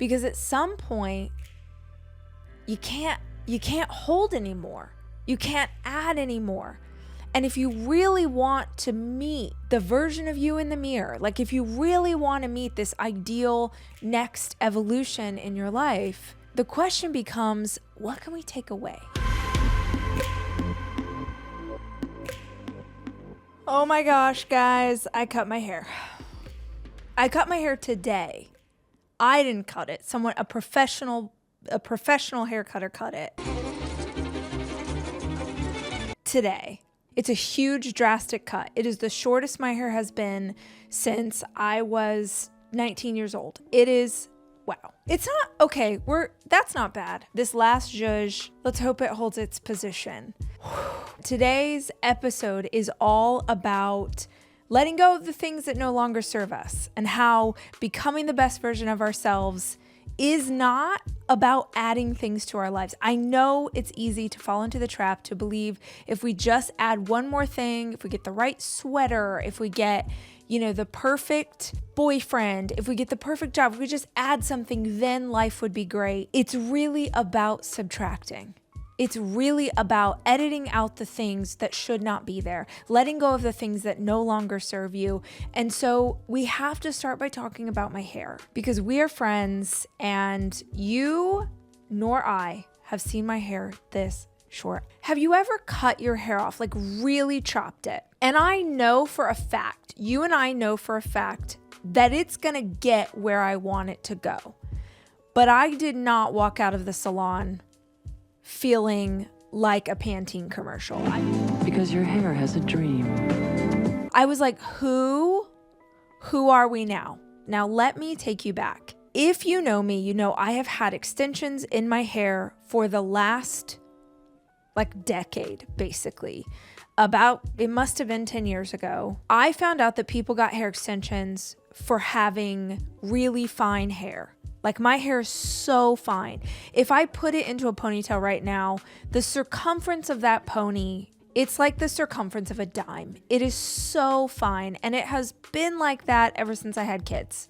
because at some point you can't hold anymore. You can't add anymore. And if you really want to meet the version of you in the mirror, like if you really want to meet this ideal next evolution in your life, the question becomes, what can we take away? Oh my gosh, guys, I cut my hair. I cut my hair today. I didn't cut it. A professional hair cutter cut it. Today. It's a huge, drastic cut. It is the shortest my hair has been since I was 19 years old. It is, wow. It's not, okay, that's not bad. This last zhuzh, let's hope it holds its position. Today's episode is all about letting go of the things that no longer serve us and how becoming the best version of ourselves is not about adding things to our lives. I know it's easy to fall into the trap to believe if we just add one more thing, if we get the right sweater, if we get, the perfect boyfriend, if we get the perfect job, if we just add something, then life would be great. It's really about subtracting. It's really about editing out the things that should not be there, letting go of the things that no longer serve you. And so we have to start by talking about my hair because we are friends and you nor I have seen my hair this short. Have you ever cut your hair off, like really chopped it? And I know for a fact, you and I know for a fact that it's gonna get where I want it to go. But I did not walk out of the salon feeling like a Pantene commercial. Because your hair has a dream. I was like, who are we now? Now let me take you back. If you know me, you know I have had extensions in my hair for the last decade, basically. It must have been 10 years ago. I found out that people got hair extensions for having really fine hair. Like my hair is so fine. If I put it into a ponytail right now, the circumference of that pony, it's like the circumference of a dime. It is so fine. And it has been like that ever since I had kids.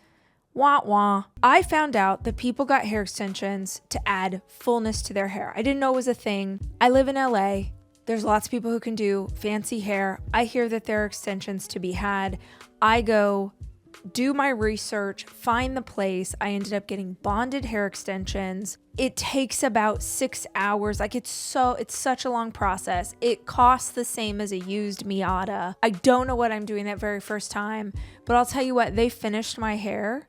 Wah wah. I found out that people got hair extensions to add fullness to their hair. I didn't know it was a thing. I live in LA. There's lots of people who can do fancy hair. I hear that there are extensions to be had. I go do my research, find the place. I ended up getting bonded hair extensions. It takes about 6 hours. It's such a long process. It costs the same as a used Miata. I don't know what I'm doing that very first time, but I'll tell you what, they finished my hair.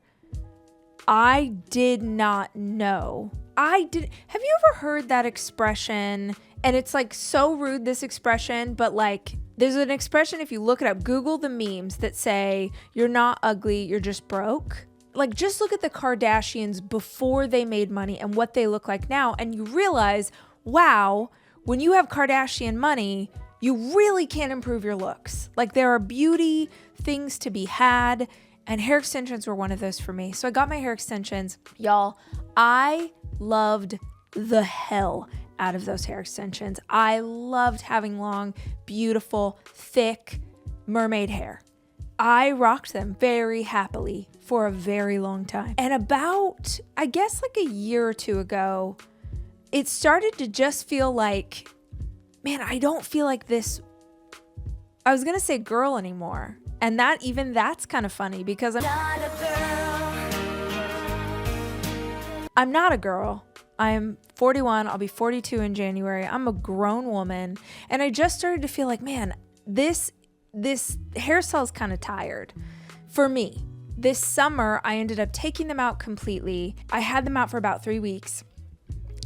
I did not know. Have you ever heard that expression? And it's so rude, this expression, but there's an expression, if you look it up, Google the memes that say, you're not ugly, you're just broke. Just look at the Kardashians before they made money and what they look like now. And you realize, wow, when you have Kardashian money, you really can't improve your looks. There are beauty things to be had. And hair extensions were one of those for me. So I got my hair extensions. Y'all, I loved the hell out of those hair extensions. I loved having long, beautiful, thick mermaid hair. I rocked them very happily for a very long time. And about, I guess a year or two ago, it started to just feel like, man, I don't feel like this, I was going to say girl anymore. And that's kind of funny because I'm not a girl. I'm 41. I'll be 42 in January. I'm a grown woman. And I just started to feel like, man, this hairstyle is kind of tired for me. This summer, I ended up taking them out completely. I had them out for about 3 weeks.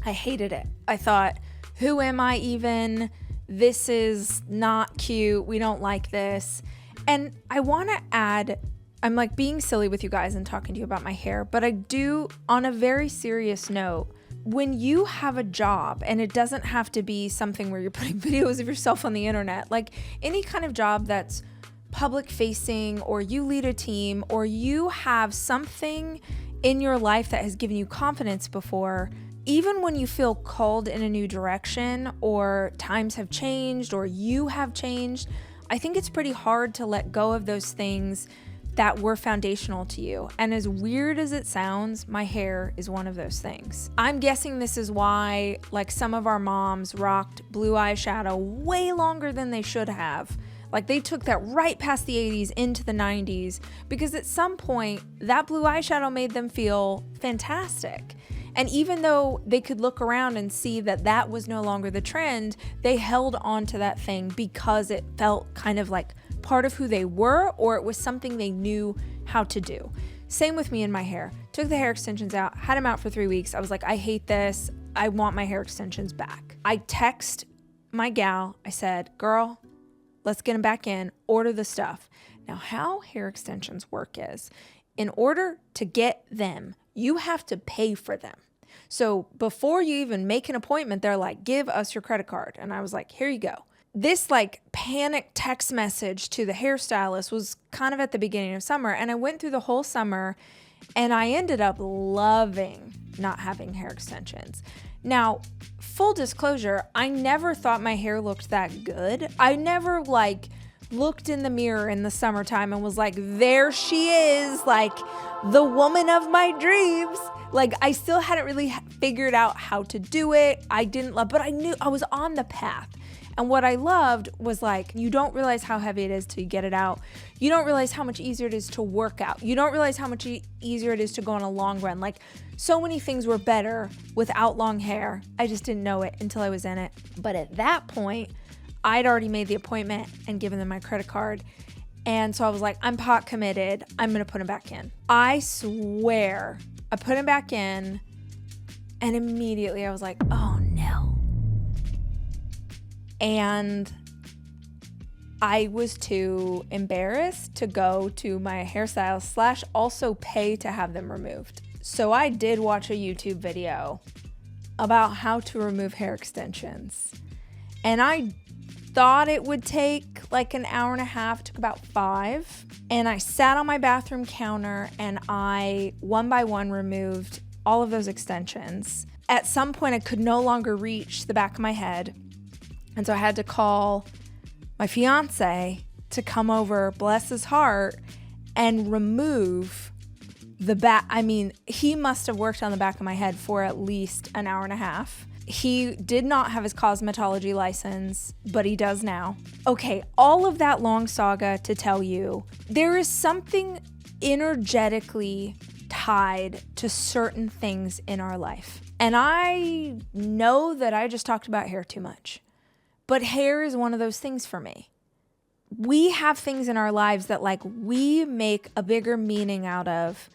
I hated it. I thought, who am I even? This is not cute. We don't like this. And I want to add, I'm being silly with you guys and talking to you about my hair, but I do, on a very serious note, when you have a job, and it doesn't have to be something where you're putting videos of yourself on the internet, any kind of job that's public facing, or you lead a team, or you have something in your life that has given you confidence before, even when you feel called in a new direction, or times have changed, or you have changed, I think it's pretty hard to let go of those things that were foundational to you. And as weird as it sounds, my hair is one of those things. I'm guessing this is why like some of our moms rocked blue eyeshadow way longer than they should have. Like they took that right past the 80s into the 90s because at some point that blue eyeshadow made them feel fantastic. And even though they could look around and see that that was no longer the trend, they held on to that thing because it felt kind of like part of who they were, or it was something they knew how to do. Same with me and my hair. Took the hair extensions out, had them out for 3 weeks. I was like, I hate this. I want my hair extensions back. I text my gal. I said, girl, let's get them back in, order the stuff. Now, how hair extensions work is, in order to get them, you have to pay for them. So before you even make an appointment, they're like, give us your credit card. And I was like, here you go. This like panic text message to the hairstylist was kind of at the beginning of summer. And I went through the whole summer and I ended up loving not having hair extensions. Now, full disclosure, I never thought my hair looked that good. I never like looked in the mirror in the summertime and was like, there she is, like the woman of my dreams. Like I still hadn't really figured out how to do it. I didn't love, but I knew I was on the path. And what I loved was like, you don't realize how heavy it is till you get it out. You don't realize how much easier it is to work out. You don't realize how much easier it is to go on a long run. Like so many things were better without long hair. I just didn't know it until I was in it. But at that point, I'd already made the appointment and given them my credit card. And so I was like, I'm pot committed. I'm going to put them back in. I swear I put them back in and immediately I was like, oh no. And I was too embarrassed to go to my hairstylist / also pay to have them removed. So I did watch a YouTube video about how to remove hair extensions. And I thought it would take like an hour and a half, took about 5. And I sat on my bathroom counter and I one by one removed all of those extensions. At some point I could no longer reach the back of my head. And so I had to call my fiance to come over, bless his heart, and remove the back. I mean, he must have worked on the back of my head for at least an hour and a half. He did not have his cosmetology license, but he does now. Okay, all of that long saga to tell you, there is something energetically tied to certain things in our life. And I know that I just talked about hair too much. But hair is one of those things for me. We have things in our lives that like we make a bigger meaning out of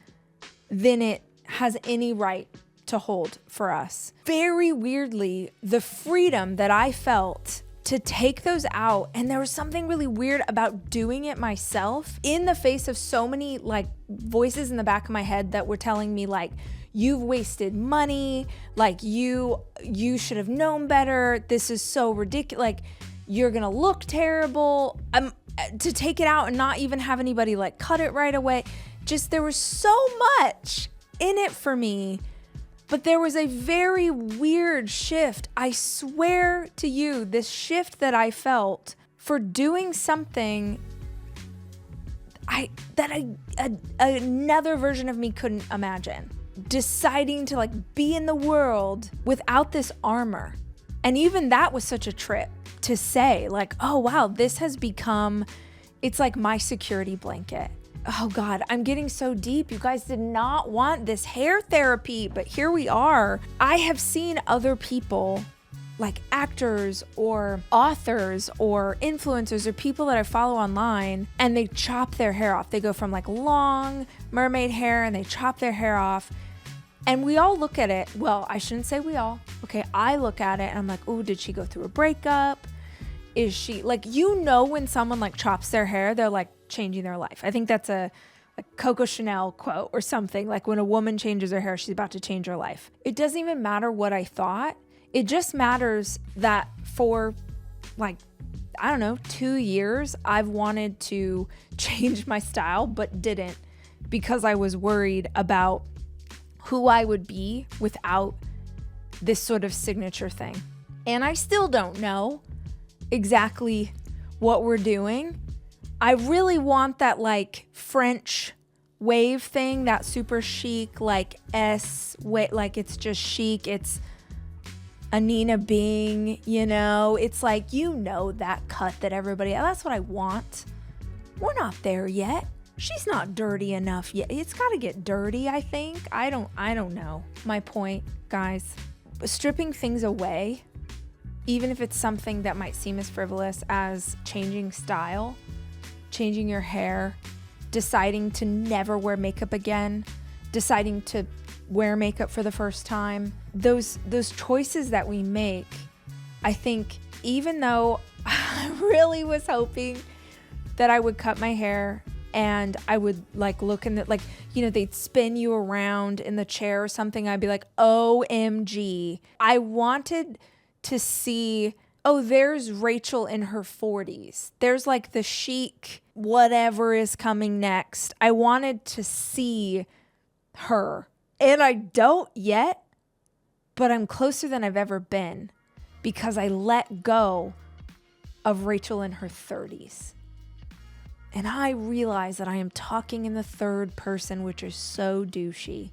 than it has any right to hold for us. Very weirdly, the freedom that I felt to take those out, and there was something really weird about doing it myself in the face of so many like voices in the back of my head that were telling me like, you've wasted money, like you should have known better, this is so ridiculous, like you're gonna look terrible. To take it out and not even have anybody like cut it right away, just there was so much in it for me. But there was a very weird shift. I swear to you, this shift that I felt for doing something another version of me couldn't imagine. Deciding to like be in the world without this armor. And even that was such a trip to say like, oh wow, this has become, it's like my security blanket. Oh God, I'm getting so deep. You guys did not want this hair therapy, but here we are. I have seen other people like actors or authors or influencers or people that I follow online, and they chop their hair off. They go from like long mermaid hair and they chop their hair off. And we all look at it. Well, I shouldn't say we all. Okay, I look at it and I'm like, oh, did she go through a breakup? Is she like, you know, when someone like chops their hair, they're like changing their life. I think that's a Coco Chanel quote or something. Like when a woman changes her hair, she's about to change her life. It doesn't even matter what I thought. It just matters that for like, I don't know, 2 years, I've wanted to change my style, but didn't because I was worried about who I would be without this sort of signature thing. And I still don't know exactly what we're doing. I really want that like French wave thing, that super chic, like like it's just chic. It's a Nina Bing, you know, it's like, that cut that that's what I want. We're not there yet. She's not dirty enough yet. It's got to get dirty, I think. I don't know. My point, guys, stripping things away, even if it's something that might seem as frivolous as changing style, changing your hair, deciding to never wear makeup again, deciding to wear makeup for the first time. Those choices that we make, I think, even though I really was hoping that I would cut my hair and I would like look in the, like, they'd spin you around in the chair or something. I'd be like, OMG. I wanted to see, oh, there's Rachel in her 40s. There's like the chic, whatever is coming next. I wanted to see her. And I don't yet, but I'm closer than I've ever been because I let go of Rachel in her 30s. And I realize that I am talking in the third person, which is so douchey.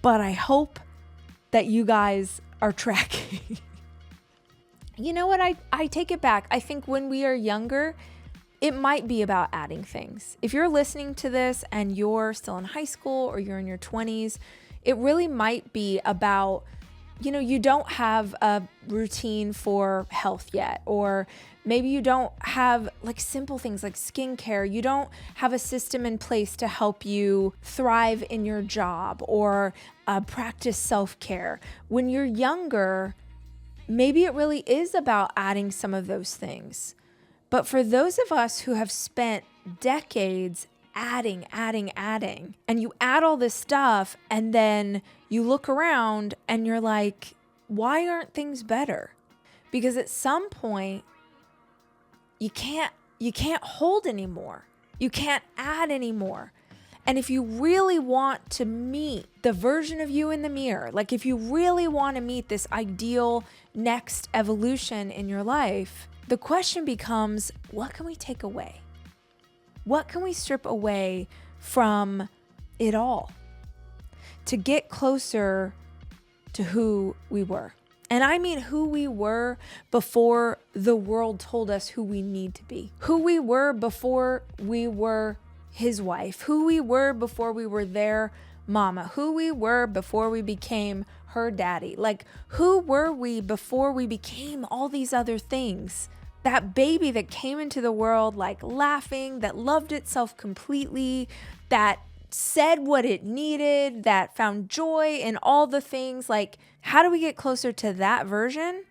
But I hope that you guys are tracking. You know what? I take it back. I think when we are younger, it might be about adding things. If you're listening to this and you're still in high school or you're in your 20s, it really might be about, you don't have a routine for health yet, or maybe you don't have like simple things like skincare. You don't have a system in place to help you thrive in your job or practice self-care. When you're younger, maybe it really is about adding some of those things. But for those of us who have spent decades adding, and you add all this stuff and then you look around and you're like, why aren't things better? Because at some point you can't hold anymore. You can't add anymore. And if you really want to meet the version of you in the mirror, like if you really want to meet this ideal next evolution in your life, the question becomes, what can we take away? What can we strip away from it all to get closer to who we were? And I mean who we were before the world told us who we need to be. Who we were before we were his wife. Who we were before we were their mama. Who we were before we became her daddy. Like, who were we before we became all these other things? That baby that came into the world like laughing, that loved itself completely, that said what it needed, that found joy in all the things. Like, how do we get closer to that version?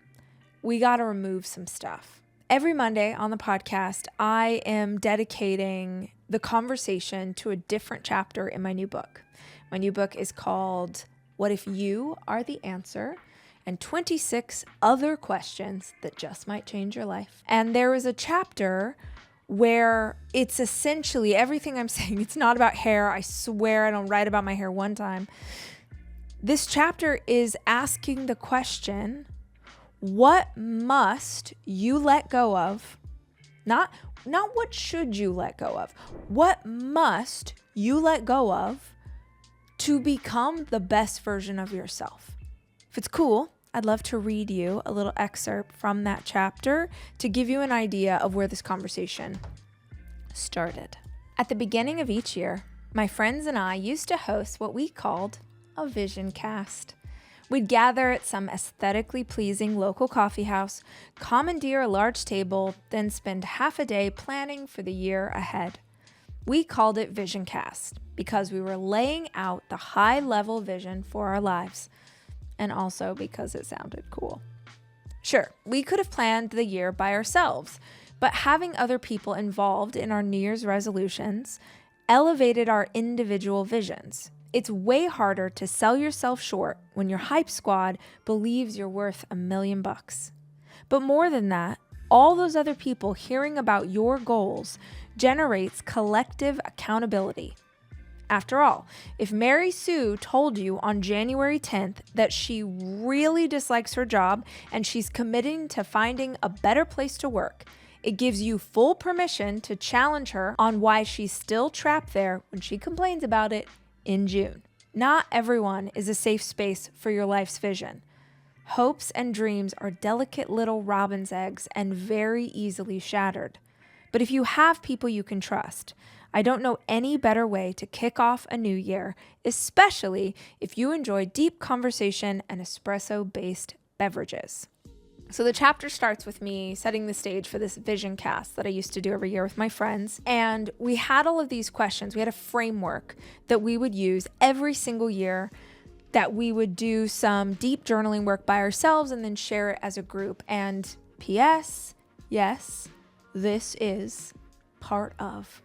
We got to remove some stuff. Every Monday on the podcast, I am dedicating the conversation to a different chapter in my new book. My new book is called What If You Are the Answer? And 26 other questions that just might change your life. And there is a chapter where it's essentially everything I'm saying. It's not about hair. I swear I don't write about my hair one time. This chapter is asking the question, what must you let go of? Not what should you let go of. What must you let go of to become the best version of yourself? If it's cool, I'd love to read you a little excerpt from that chapter to give you an idea of where this conversation started. At the beginning of each year, my friends and I used to host what we called a vision cast. We'd gather at some aesthetically pleasing local coffee house, commandeer a large table, then spend half a day planning for the year ahead. We called it Vision Cast because we were laying out the high-level vision for our lives, and also because it sounded cool. Sure, we could have planned the year by ourselves, but having other people involved in our New Year's resolutions elevated our individual visions. It's way harder to sell yourself short when your hype squad believes you're worth $1 million. But more than that, all those other people hearing about your goals generates collective accountability. After all, if Mary Sue told you on January 10th that she really dislikes her job and she's committing to finding a better place to work, It gives you full permission to challenge her on why she's still trapped there when she complains about it in June. Not everyone is a safe space for your life's vision. Hopes and dreams are delicate little robin's eggs and very easily shattered. But if you have people you can trust, I don't know any better way to kick off a new year, especially if you enjoy deep conversation and espresso-based beverages. So the chapter starts with me setting the stage for this vision cast that I used to do every year with my friends. And we had all of these questions. We had a framework that we would use every single year, that we would do some deep journaling work by ourselves and then share it as a group. And P.S., yes, this is part of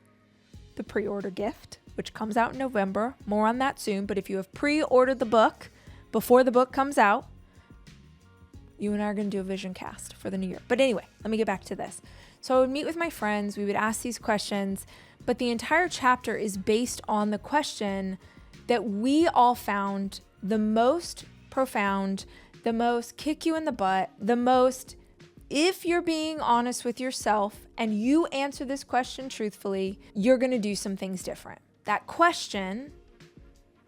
the pre-order gift, which comes out in November. More on that soon. But if you have pre-ordered the book before the book comes out, you and I are going to do a vision cast for the new year. But anyway, let me get back to this. So I would meet with my friends. We would ask these questions. But the entire chapter is based on the question that we all found the most profound, the most kick you in the butt, the most, if you're being honest with yourself and you answer this question truthfully, you're going to do some things different. That question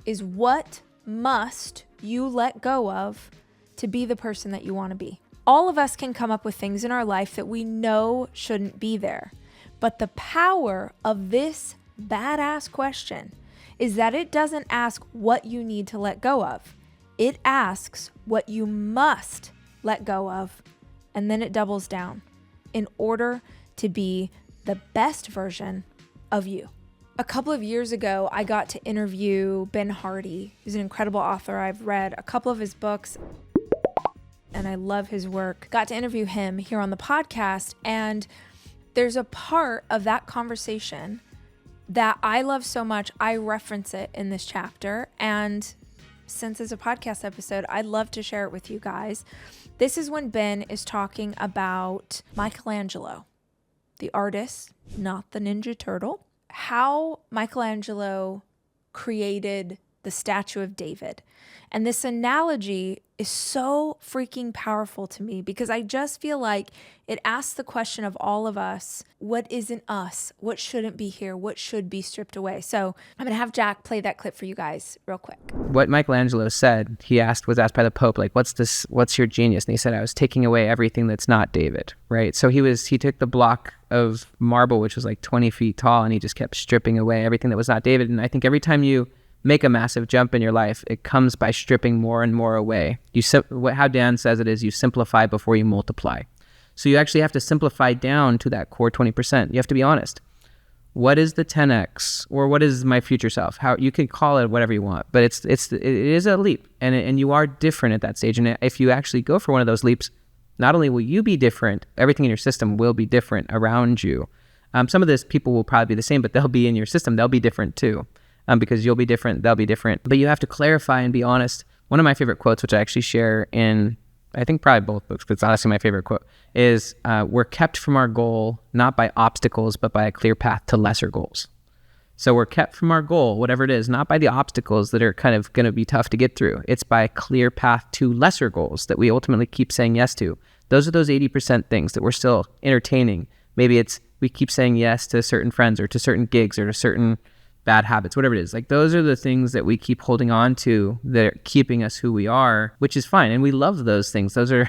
is, what must you let go of to be the person that you want to be? All of us can come up with things in our life that we know shouldn't be there. But the power of this badass question is that it doesn't ask what you need to let go of. It asks what you must let go of, and then it doubles down in order to be the best version of you. A couple of years ago, I got to interview Ben Hardy. He's an incredible author. I've read a couple of his books and I love his work. Got to interview him here on the podcast, and there's a part of that conversation that I love so much. I reference it in this chapter, and since it's a podcast episode, I'd love to share it with you guys. This is when Ben is talking about Michelangelo, the artist, not the Ninja Turtle, how Michelangelo created the statue of David. And this analogy is so freaking powerful to me because I just feel like it asks the question of all of us, what isn't us? What shouldn't be here? What should be stripped away? So I'm going to have Jack play that clip for you guys real quick. What Michelangelo said, was asked by the Pope, like, what's your genius? And he said, I was taking away everything that's not David, right? So he took the block of marble, which was like 20 feet tall, and he just kept stripping away everything that was not David. And I think every time you make a massive jump in your life, it comes by stripping more and more away. How Dan says it is, you simplify before you multiply. So you actually have to simplify down to that core 20%. You have to be honest. What is the 10x, or what is my future self? How you can call it whatever you want, but it is a leap, and you are different at that stage. And if you actually go for one of those leaps, not only will you be different, everything in your system will be different around you. Some of this people will probably be the same, but they'll be in your system. They'll be different too. Because you'll be different, they'll be different. But you have to clarify and be honest. One of my favorite quotes, which I actually share in, I think probably both books, but it's honestly my favorite quote, is we're kept from our goal, not by obstacles, but by a clear path to lesser goals. So we're kept from our goal, whatever it is, not by the obstacles that are kind of going to be tough to get through. It's by a clear path to lesser goals that we ultimately keep saying yes to. Those are those 80% things that we're still entertaining. Maybe it's we keep saying yes to certain friends or to certain gigs or to certain bad habits, whatever it is. Like, those are the things that we keep holding on to that are keeping us who we are, which is fine. And we love those things. Those are,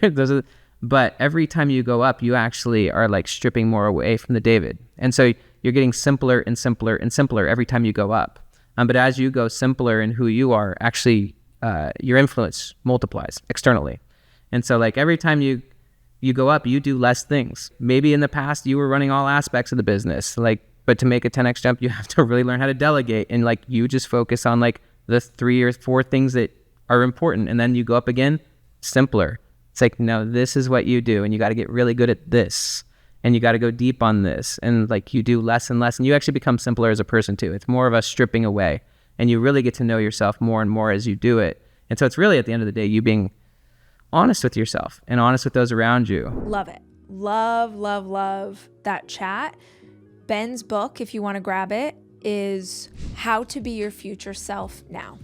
but every time you go up, you actually are like stripping more away from the David. And so you're getting simpler and simpler and simpler every time you go up. But as you go simpler in who you are, actually, your influence multiplies externally. And so like every time you go up, you do less things. Maybe in the past you were running all aspects of the business, but to make a 10x jump, you have to really learn how to delegate, and like you just focus on like the 3 or 4 things that are important, and then you go up again, simpler. It's like, no, this is what you do, and you got to get really good at this, and you got to go deep on this, and like you do less and less, and you actually become simpler as a person too. It's more of a stripping away, and you really get to know yourself more and more as you do it. And so it's really, at the end of the day, you being honest with yourself and honest with those around you. Love it. Love that chat. Ben's book, if you want to grab it, is How to Be Your Future Self Now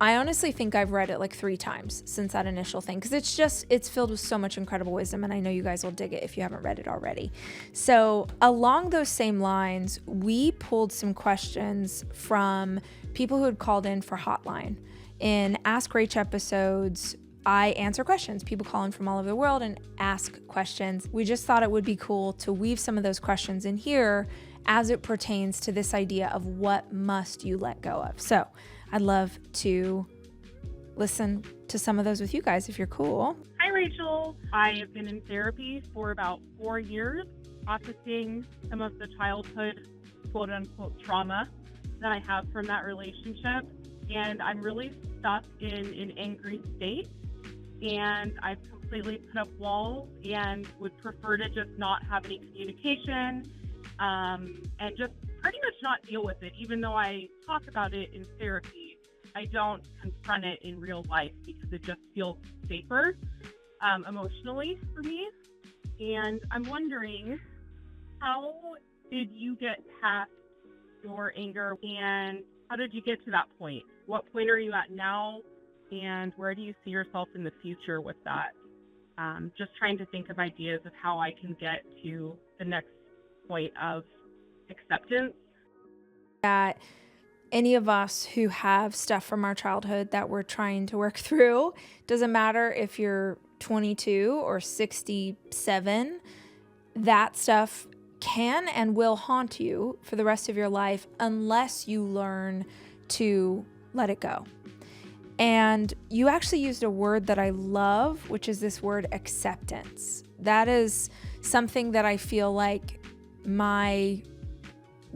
I honestly think I've read it like 3 times since that initial thing, because it's filled with so much incredible wisdom, and I know you guys will dig it if you haven't read it already. So along those same lines, we pulled some questions from people who had called in for Hotline. In Ask Rach episodes, I answer questions. People call in from all over the world and ask questions. We just thought it would be cool to weave some of those questions in here as it pertains to this idea of what must you let go of. So I'd love to listen to some of those with you guys if you're cool. Hi, Rachel. I have been in therapy for about 4 years, processing some of the childhood quote unquote trauma that I have from that relationship. And I'm really stuck in an angry state. And I've completely put up walls and would prefer to just not have any communication, and just pretty much not deal with it. Even though I talk about it in therapy, I don't confront it in real life because it just feels safer emotionally for me. And I'm wondering, how did you get past your anger, and how did you get to that point? What point are you at now, and where do you see yourself in the future with that? Just trying to think of ideas of how I can get to the next point of acceptance. That any of us who have stuff from our childhood that we're trying to work through, doesn't matter if you're 22 or 67, that stuff can and will haunt you for the rest of your life unless you learn to let it go. And you actually used a word that I love, which is this word acceptance. That is something that I feel like my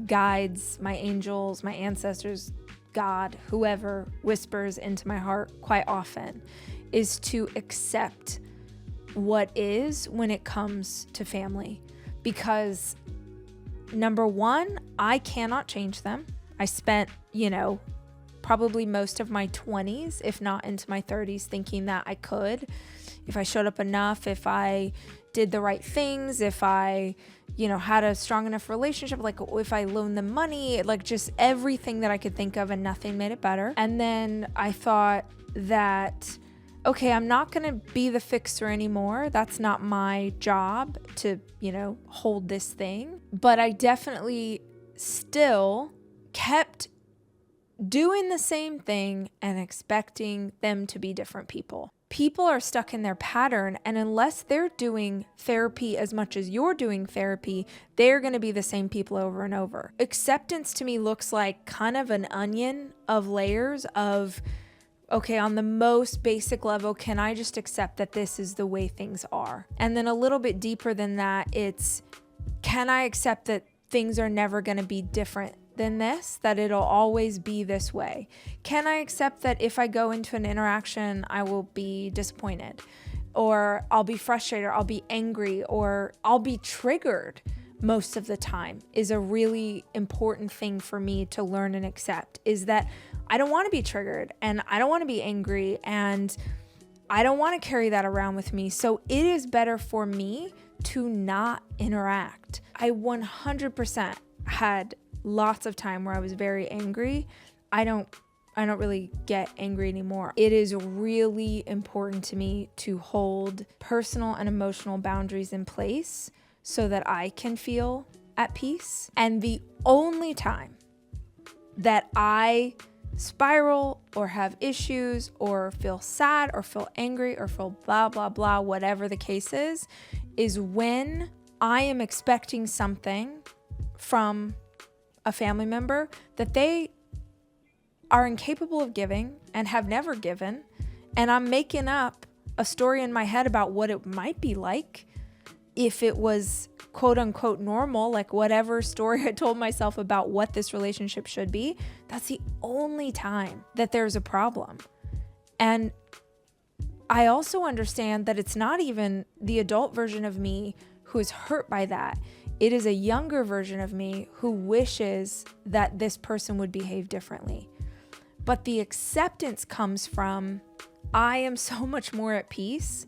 guides, my angels, my ancestors, God, whoever whispers into my heart quite often, is to accept what is when it comes to family. Because number one, I cannot change them. I spent, probably most of my 20s, if not into my 30s, thinking that I could. If I showed up enough, if I did the right things, if I, had a strong enough relationship, like if I loaned them money, like just everything that I could think of, and nothing made it better. And then I thought that, okay, I'm not going to be the fixer anymore. That's not my job to, hold this thing. But I definitely still kept doing the same thing and expecting them to be different people. People are stuck in their pattern, and unless they're doing therapy as much as you're doing therapy, they're going to be the same people over and over. Acceptance to me looks like kind of an onion of layers of, okay, on the most basic level, can I just accept that this is the way things are? And then a little bit deeper than that, it's, can I accept that things are never going to be different than this, that it'll always be this way? Can I accept that if I go into an interaction, I will be disappointed, or I'll be frustrated, or I'll be angry, or I'll be triggered most of the time? Is a really important thing for me to learn and accept, is that I don't want to be triggered, and I don't want to be angry, and I don't want to carry that around with me. So it is better for me to not interact. I 100% had lots of time where I was very angry. I don't really get angry anymore. It is really important to me to hold personal and emotional boundaries in place so that I can feel at peace. And the only time that I spiral or have issues or feel sad or feel angry or feel blah, blah, blah, whatever the case is when I am expecting something from a family member that they are incapable of giving and have never given, and I'm making up a story in my head about what it might be like if it was quote unquote normal, like whatever story I told myself about what this relationship should be. That's the only time that there's a problem. And I also understand that it's not even the adult version of me who is hurt by that. It is a younger version of me who wishes that this person would behave differently. But the acceptance comes from, I am so much more at peace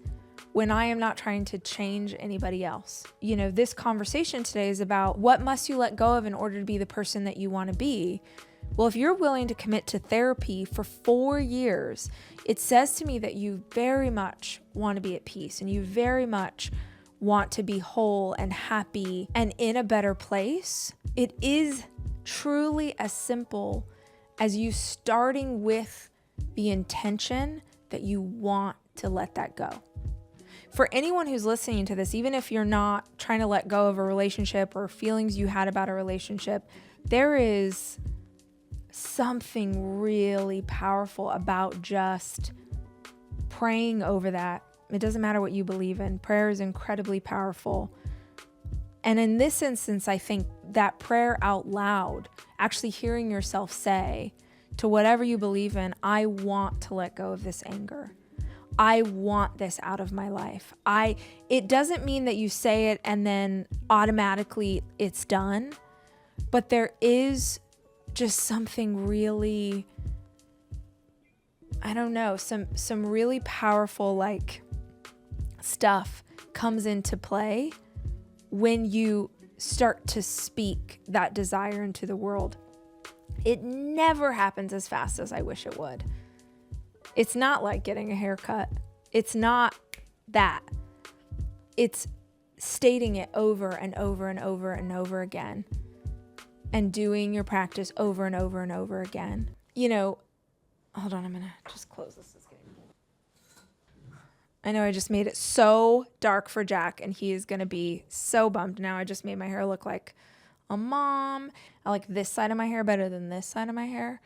when I am not trying to change anybody else. This conversation today is about what must you let go of in order to be the person that you want to be. Well, if you're willing to commit to therapy for 4 years, it says to me that you very much want to be at peace and you very much want to be whole and happy and in a better place. It is truly as simple as you starting with the intention that you want to let that go. For anyone who's listening to this, even if you're not trying to let go of a relationship or feelings you had about a relationship, there is something really powerful about just praying over that. It doesn't matter what you believe in. Prayer is incredibly powerful. And in this instance, I think that prayer out loud, actually hearing yourself say to whatever you believe in, I want to let go of this anger. I want this out of my life. It doesn't mean that you say it and then automatically it's done, but there is just something really, I don't know, some really powerful like stuff comes into play when you start to speak that desire into the world. It never happens as fast as I wish it would. It's not like getting a haircut. It's not that. It's stating it over and over and over and over again and doing your practice over and over and over again. You know, hold on, I'm going to just close this. I know I just made it so dark for Jack and he is going to be so bummed. Now I just made my hair look like a mom. I like this side of my hair better than this side of my hair.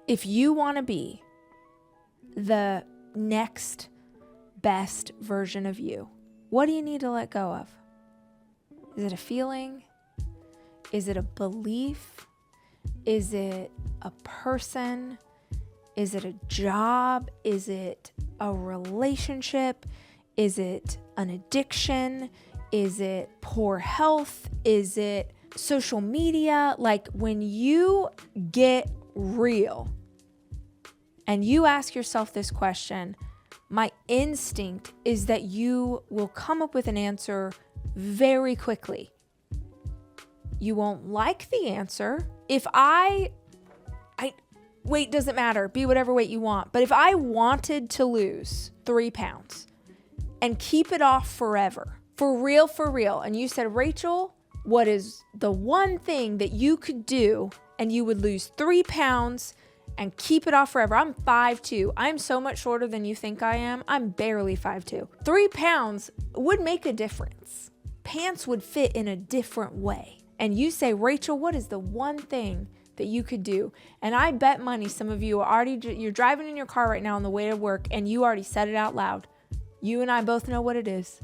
If you want to be the next best version of you, what do you need to let go of? Is it a feeling? Is it a belief? Is it a person? Is it a job? Is it a relationship? Is it an addiction? Is it poor health? Is it social media? Like when you get real and you ask yourself this question, my instinct is that you will come up with an answer very quickly. You won't like the answer. If weight doesn't matter. Be whatever weight you want. But if I wanted to lose 3 pounds and keep it off forever, for real, and you said, Rachel, what is the one thing that you could do and you would lose 3 pounds and keep it off forever? I'm 5'2". I'm so much shorter than you think I am. I'm barely 5'2". 3 pounds would make a difference. Pants would fit in a different way. And you say, Rachel, what is the one thing that you could do? And I bet money some of you are you're driving in your car right now on the way to work and you already said it out loud. You and I both know what it is.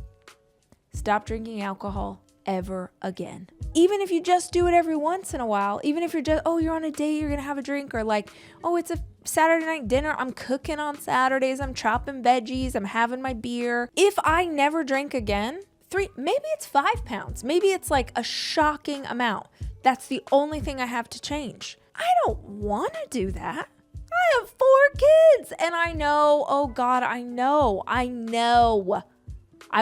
Stop drinking alcohol ever again. Even if you just do it every once in a while, even if you're just, you're on a date, you're going to have a drink, or like, it's a Saturday night dinner. I'm cooking on Saturdays. I'm chopping veggies. I'm having my beer. If I never drink again, maybe it's 5 pounds. Maybe it's like a shocking amount. That's the only thing I have to change. I don't want to do that. I have 4 kids and I know, oh God, I know I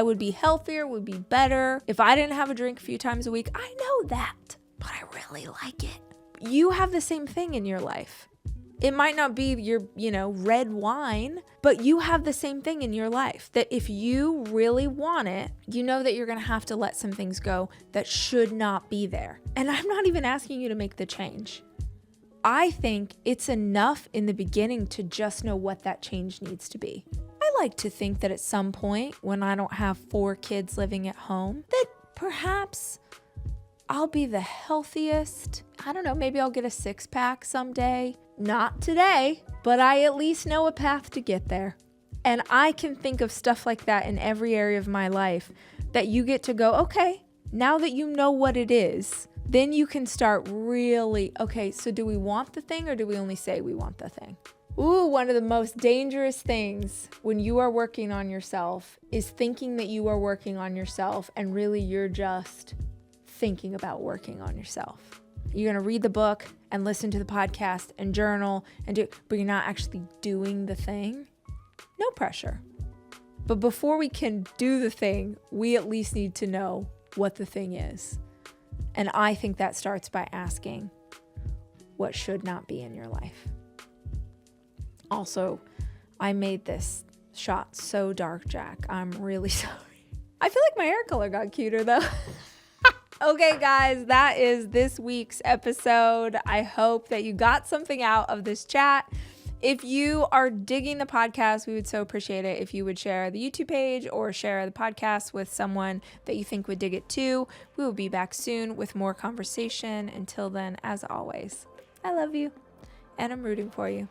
would be healthier, would be better if I didn't have a drink a few times a week. I know that, but I really like it. You have the same thing in your life. It might not be your, red wine, but you have the same thing in your life that if you really want it, you know that you're going to have to let some things go that should not be there. And I'm not even asking you to make the change. I think it's enough in the beginning to just know what that change needs to be. I like to think that at some point when I don't have 4 kids living at home, that perhaps I'll be the healthiest. I don't know, maybe I'll get a 6-pack someday. Not today, but I at least know a path to get there. And I can think of stuff like that in every area of my life that you get to go, okay, now that you know what it is, then you can start really, okay, so do we want the thing or do we only say we want the thing? Ooh, one of the most dangerous things when you are working on yourself is thinking that you are working on yourself and really you're just thinking about working on yourself. You're going to read the book and listen to the podcast and journal but you're not actually doing the thing. No pressure. But before we can do the thing, we at least need to know what the thing is. And I think that starts by asking, what should not be in your life. Also, I made this shot so dark, Jack. I'm really sorry. I feel like my hair color got cuter though. Okay, guys, that is this week's episode. I hope that you got something out of this chat. If you are digging the podcast, we would so appreciate it if you would share the YouTube page or share the podcast with someone that you think would dig it too. We will be back soon with more conversation. Until then, as always, I love you and I'm rooting for you.